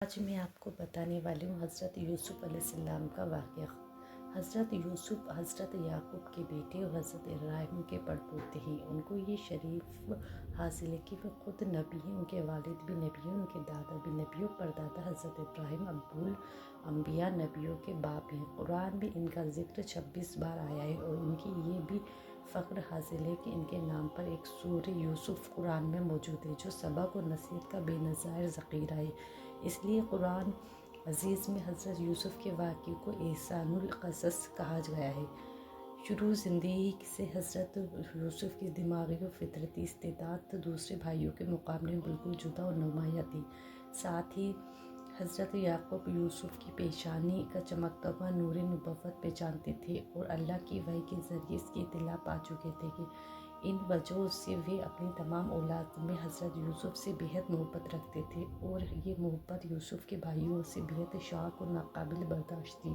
آج میں آپ کو بتانے والی ہوں حضرت یوسف علیہ السلام کا واقعہ۔ حضرت یوسف حضرت یعقوب کے بیٹے اور حضرت ابراہیم کے پڑپوتے ہیں۔ ان کو یہ شریف حاصل ہے کہ وہ خود نبی ہیں، ان کے والد بھی نبی ہیں، ان کے دادا بھی نبی اور پردادا حضرت ابراہیم ابو الانبیاء نبیوں کے باپ ہیں۔ قرآن میں ان کا ذکر 26 بار آیا ہے اور ان کی یہ بھی فخر حاصل ہے کہ ان کے نام پر ایک سورہ یوسف قرآن میں موجود ہے جو سبق اور نصیحت کا بے نظائر ذخیرہ ہے۔ اس لیے قرآن عزیز میں حضرت یوسف کے واقعے کو احسان القصص کہا گیا ہے۔ شروع زندگی سے حضرت یوسف کی دماغی اور فطرتی استعداد دوسرے بھائیوں کے مقابلے میں بالکل جدا اور نمایاں تھی۔ ساتھ ہی حضرت یعقوب یوسف کی پیشانی کا چمکتا ہوا نور نبوت پہچانتے تھے اور اللہ کی وحی کے ذریعے اس کی اطلاع پا چکے تھے کہ ان وجہوں سے وہ اپنی تمام اولاد میں حضرت یوسف سے بےحد محبت رکھتے تھے اور یہ محبت یوسف کے بھائیوں سے بےحد شاق اور ناقابل برداشت تھی،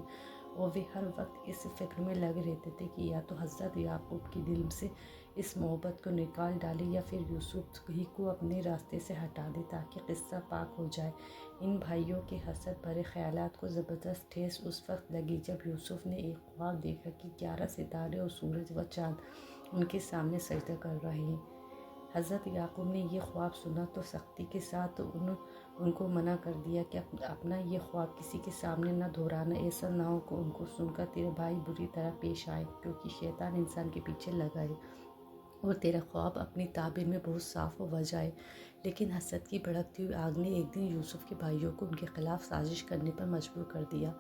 اور وہ ہر وقت اس فکر میں لگے رہتے تھے کہ یا تو حضرت یعقوب کے دل سے اس محبت کو نکال ڈالے یا پھر یوسف ہی کو اپنے راستے سے ہٹا دے تاکہ قصہ پاک ہو جائے۔ ان بھائیوں کے حسد بھرے خیالات کو زبردست ٹھیس اس وقت لگی جب یوسف نے ایک خواب دیکھا کہ 11 ستارے اور سورج و چاند ان کے سامنے سجدہ کر رہے ہیں۔ حضرت یعقوب نے یہ خواب سنا تو سختی کے ساتھ ان کو منع کر دیا کہ اپنا یہ خواب کسی کے سامنے نہ دہرانا، ایسا نہ ہو کہ ان کو سن کر تیرے بھائی بری طرح پیش آئے، کیونکہ شیطان انسان کے پیچھے لگا ہے اور تیرا خواب اپنی تعبیر میں بہت صاف و واضح ہے۔ لیکن حسد کی بھڑکتی ہوئی آگ نے ایک دن یوسف کے بھائیوں کو ان کے خلاف سازش کرنے پر مجبور کر دیا۔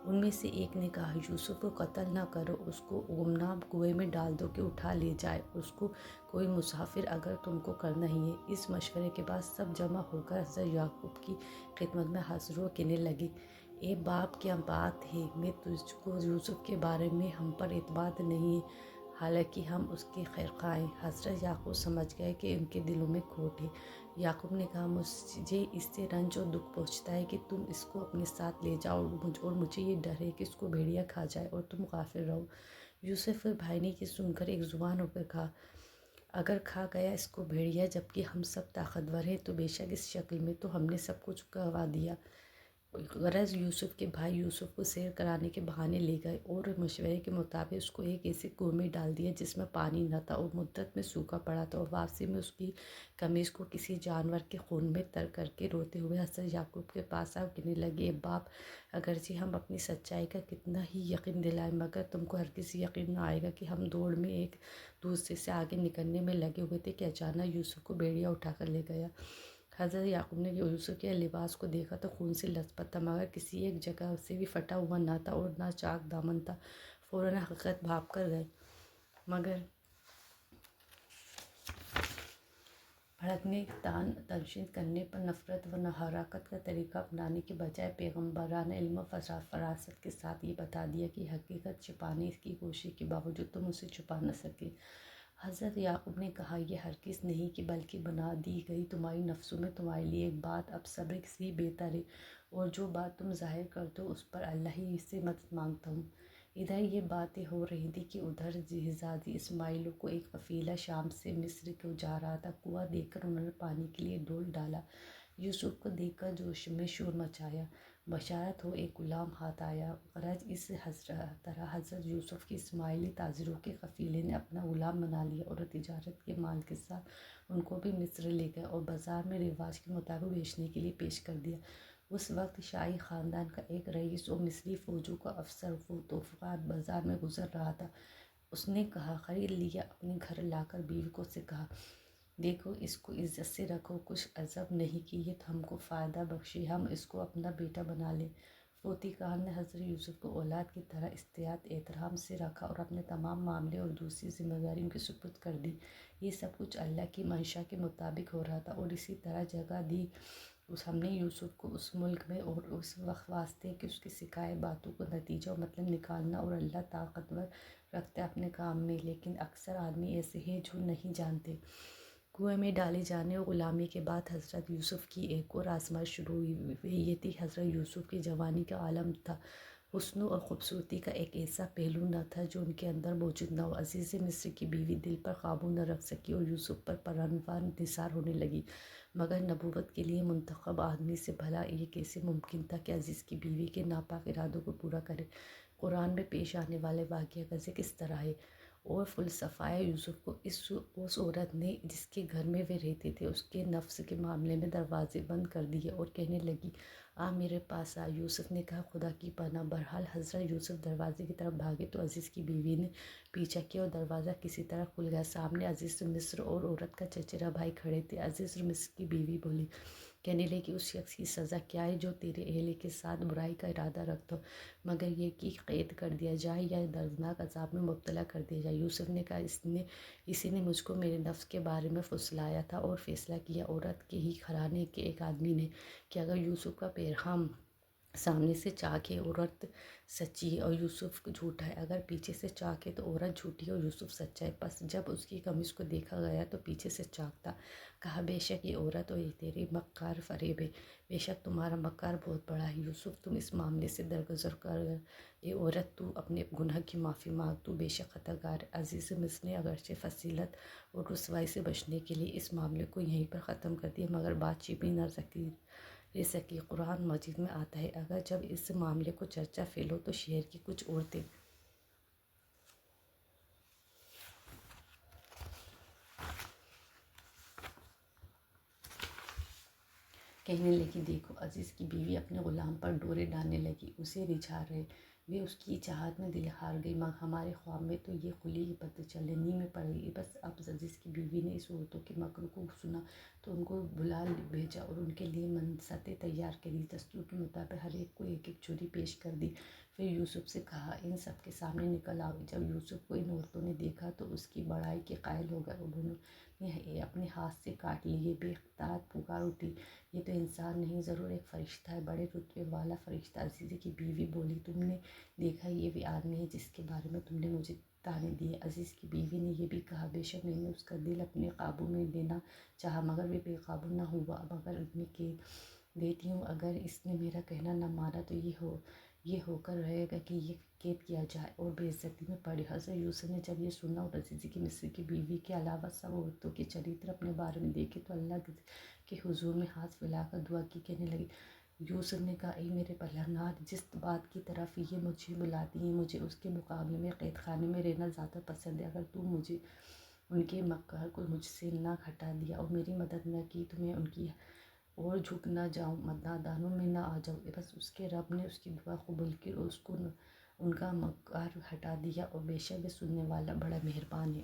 ان میں سے ایک نے کہا، یوسف کو قتل نہ کرو، اس کو گمنام کنویں میں ڈال دو کہ اٹھا لے جائے، اس کو کوئی مسافر اگر تم کو کرنا ہی ہے۔ اس مشورے کے بعد سب جمع ہو کر حضرت یعقوب کی خدمت میں حاضر و کہنے لگے، اے باپ کیا بات ہے، میں تجھ کو یوسف کے بارے میں ہم پر اعتماد نہیں ہے، حالانکہ ہم اس کے خیرخواہ ہیں۔ حضرت یعقوب سمجھ گئے کہ ان کے دلوں میں کھوٹ ہے۔ یعقوب نے کہا، مجھے اس سے رنج اور دکھ پہنچتا ہے کہ تم اس کو اپنے ساتھ لے جاؤ اور مجھے یہ ڈر ہے کہ اس کو بھیڑیا کھا جائے اور تم غافل رہو۔ یوسف کے بھائی نے یہ سن کر ایک زبان ہو کر کہا، اگر کھا گیا اس کو بھیڑیا جبکہ ہم سب طاقتور ہیں تو بے شک اس شکل میں تو ہم نے سب کچھ گنوا دیا۔ غرض یوسف کے بھائی یوسف کو سیر کرانے کے بہانے لے گئے اور مشورے کے مطابق اس کو ایک ایسے کنویں میں ڈال دیا جس میں پانی نہ تھا اور مدت میں سوکھا پڑا تھا، اور واپسی میں اس کی قمیص کو کسی جانور کے خون میں تر کر کے روتے ہوئے حضرت یعقوب کے پاس آ کہنے لگے، اے باپ، اگرچہ ہم اپنی سچائی کا کتنا ہی یقین دلائیں مگر تم کو ہرگز یقین نہ آئے گا کہ ہم دوڑ میں ایک دوسرے سے آگے نکلنے میں لگے ہوئے تھے کہ اچانک یوسف کو بھیڑیا اٹھا کر لے گیا۔ حضرت یعقوب نے یوسف کے لباس کو دیکھا تو خون سے لثپث تھا مگر کسی ایک جگہ سے بھی پھٹا ہوا نہ تھا اور نہ چاک دامن تھا۔ فوراً حقیقت بھاپ کر گئے، مگر بھڑکنے، تنشین کرنے پر نفرت و حراست کا طریقہ اپنانے کے بجائے پیغمبرانہ علم و فراست کے ساتھ یہ بتا دیا کہ حقیقت چھپانے کی کوشش کے باوجود تم اسے چھپا نہ سکے۔ حضرت یعقوب نے کہا، یہ ہرگز نہیں کہ بلکہ بنا دی گئی تمہاری نفسوں میں تمہارے لیے ایک بات اب صبر سے بہتر ہے، اور جو بات تم ظاہر کرتے ہو اس پر اللہ ہی سے مدد مانگتا ہوں۔ ادھر یہ باتیں ہو رہی تھی کہ ادھر جہازی اسماعیل کو ایک قافلہ شام سے مصر کو جا رہا تھا۔ کنواں دیکھ کر انہوں نے پانی کے لیے ڈول ڈالا۔ یوسف کو دیکھ کر جوش میں شور مچایا، بشارت ہو، ایک غلام ہاتھ آیا۔ غرض اس طرح حضرت یوسف کے اسماعیلی تاجروں کے قافلے نے اپنا غلام بنا لیا اور تجارت کے مال کے ساتھ ان کو بھی مصر لے گئے اور بازار میں رواج کے مطابق بیچنے کے لیے پیش کر دیا۔ اس وقت شاہی خاندان کا ایک رئیس اور مصری فوجوں کا افسر وہ توفیقات بازار میں گزر رہا تھا۔ اس نے کہا، خرید لیا۔ اپنے گھر لا کر بیوی کو سے کہا، دیکھو اس کو عزت سے رکھو، کچھ عجب نہیں کہ یہ ہم کو فائدہ بخشے، ہم اس کو اپنا بیٹا بنا لیں۔ فوتی کار نے حضرت یوسف کو اولاد کی طرح احتیاط احترام سے رکھا اور اپنے تمام معاملے اور دوسری ذمہ داریوں کی سپرد کر دی۔ یہ سب کچھ اللہ کی منشا کے مطابق ہو رہا تھا اور اسی طرح جگہ دی ہم نے یوسف کو اس ملک میں اور اس وقت واسطے کہ اس کی سکھائے باتوں کو نتیجہ و مطلب نکالنا، اور اللہ طاقتور رکھتا ہے اپنے کام میں، لیکن اکثر آدمی ایسے ہیں جو نہیں جانتے۔ کنویں میں ڈالے جانے اور غلامی کے بعد حضرت یوسف کی ایک اور آزمائش شروع ہوئی۔ یہ تھی حضرت یوسف کی جوانی کا عالم تھا، حسن اور خوبصورتی کا ایک ایسا پہلو نہ تھا جو ان کے اندر موجود نہ ہو۔ عزیز مصر کی بیوی دل پر قابو نہ رکھ سکی اور یوسف پر پرنوار نثار ہونے لگی۔ مگر نبوت کے لیے منتخب آدمی سے بھلا یہ کیسے ممکن تھا کہ عزیز کی بیوی کے ناپاک ارادوں کو پورا کرے؟ قرآن میں پیش آنے والے واقعہ کا ذکر اس طرح ہے: اور فلسفہ یوسف کو اس عورت نے جس کے گھر میں وہ رہتے تھے اس کے نفس کے معاملے میں دروازے بند کر دیے اور کہنے لگی، آ میرے پاس آ۔ یوسف نے کہا، خدا کی پناہ۔ بہرحال حضرت یوسف دروازے کی طرف بھاگے تو عزیز کی بیوی نے پیچھا کیا اور دروازہ کسی طرح کھل گیا۔ سامنے عزیز مصر اور عورت کا چچیرا بھائی کھڑے تھے۔ عزیز مصر کی بیوی بولی، کہنے لگی، اس شخص کی سزا کیا ہے جو تیرے اہل کے ساتھ برائی کا ارادہ رکھتا ہو، مگر یہ کہ قید کر دیا جائے یا دردناک عذاب میں مبتلا کر دیا جائے؟ یوسف نے کہا، اسی نے مجھ کو میرے نفس کے بارے میں فسلایا تھا اور فیصلہ کیا عورت کے ہی گھرانے کے ایک آدمی نے کہ اگر یوسف کا پیغام سامنے سے چاک ہے عورت سچی ہے اور یوسف جھوٹا ہے، اگر پیچھے سے چاک ہے تو عورت جھوٹی ہے اور یوسف سچا ہے۔ پس جب اس کی قمیص کو دیکھا گیا تو پیچھے سے چاک تھا۔ کہا، بے شک یہ عورت اور یہ تیرے مکار فریب ہے، بے شک تمہارا مکار بہت بڑا ہے۔ یوسف، تم اس معاملے سے درگزر کر، اے عورت تو اپنے گناہ کی معافی مانگ، تو بے شک خطا گار ہے۔ عزیز مصر نے اگرچہ فضیلت اور رسوائی سے بچنے کے لیے اس معاملے کو یہیں پر ختم کر دیا، مگر بات چھپی نہ رہ سکی۔ قرآن مجید میں آتا ہے، اگر جب اس معاملے کو چرچا پھیلو تو شہر کی کچھ عورتیں کہنے لگی، دیکھو عزیز کی بیوی اپنے غلام پر ڈورے ڈالنے لگی، اسے رجھا رہے، وہ اس کی چاہت میں دل ہار گئی، مگر ہمارے خواب میں تو یہ خلی ہی پتہ چلے، نیند میں پڑ گئی۔ بس اب عزیز کی بیوی نے اس عورتوں کے مکر کو سنا تو ان کو بلا بھیجا اور ان کے لیے منصتیں تیار کری، دستور کے مطابق ہر ایک کو ایک ایک چھری پیش کر دی۔ پھر یوسف سے کہا، ان سب کے سامنے نکل آؤ۔ جب یوسف کو ان عورتوں نے دیکھا تو اس کی بڑائی کے قائل ہو گئے، انہوں نے اپنے ہاتھ سے کاٹ لیے، بے اختیار پکار اٹھی، یہ تو انسان نہیں، ضرور ایک فرشتہ ہے، بڑے رتبے والا فرشتہ۔ عزیز کی بیوی بولی، تم نے دیکھا یہ وہ آدمی ہے جس کے بارے میں تم نے مجھے تانے دیے؟ عزیز کی بیوی نے یہ بھی کہا، بے شک میں نے اس کا دل اپنے قابو میں لینا چاہا، مگر وہ بے قابو نہ ہوا، مگر میں کہہ دیتی ہوں اگر اس نے میرا کہنا نہ مانا تو یہ ہو کر رہے گا کہ یہ قید کیا جائے اور بے عزتی میں پڑے۔ حضرت یوسف نے جب یہ سنا اور عزیز کی مصر کی بیوی کے علاوہ سب عورتوں کے چریتر اپنے بارے میں دیکھے تو اللہ کے حضور میں ہاتھ پھیلا کر دعا کی، کہنے لگے، یوسف نے کہا، اے میرے پروردگار، جس بات کی طرف یہ مجھے بلاتی ہیں مجھے اس کے مقابلے میں قید خانے میں رہنا زیادہ پسند ہے۔ اگر تو مجھے ان کے مکر کو مجھ سے نہ ہٹا دیا اور میری مدد نہ کی تو میں ان کی اور جھک نہ جاؤں، نادانوں میں نہ آ جاؤں۔ بس اس کے رب نے اس کی دعا قبول کی اور اس کو ان کا مکر ہٹا دیا، اور بے شک وہ سننے والا بڑا مہربان ہے۔